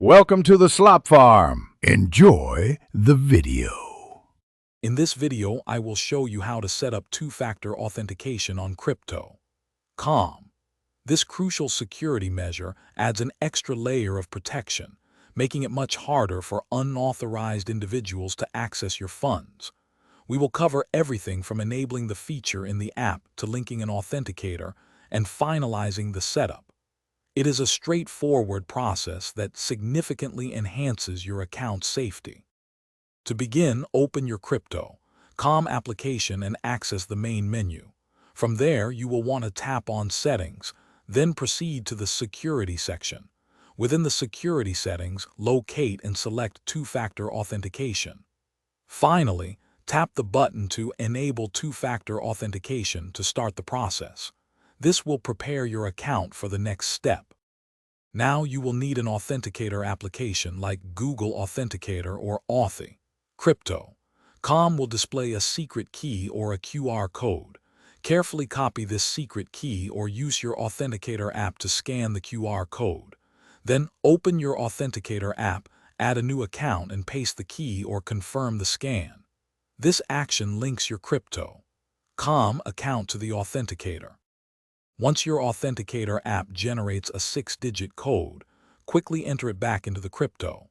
Welcome to the Slop Farm. Enjoy the video. In this video, I will show you how to set up two-factor authentication on crypto. COM. This crucial security measure adds an extra layer of protection, making it much harder for unauthorized individuals to access your funds. We will cover everything from enabling the feature in the app to linking an authenticator and finalizing the setup. It is a straightforward process that significantly enhances your account's safety. To begin, open your crypto COM application and access the main menu. From there, you will want to tap on Settings, then proceed to the Security section. Within the Security settings, locate and select Two-Factor Authentication. Finally, tap the button to Enable Two-Factor Authentication to start the process. This will prepare your account for the next step. Now you will need an authenticator application like Google Authenticator or Authy. Crypto. COM will display a secret key or a QR code. Carefully copy this secret key or use your authenticator app to scan the QR code. Then open your authenticator app, add a new account and paste the key or confirm the scan. This action links your crypto COM account to the authenticator. Once your authenticator app generates a 6-digit code, quickly enter it back into the crypto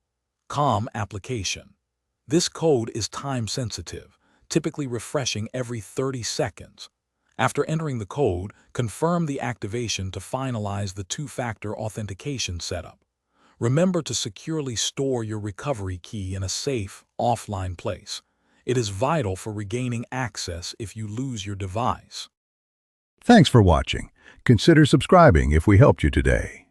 COM application. This code is time-sensitive, typically refreshing every 30 seconds. After entering the code, confirm the activation to finalize the two-factor authentication setup. Remember to securely store your recovery key in a safe, offline place. It is vital for regaining access if you lose your device. Thanks for watching. Consider subscribing if we helped you today.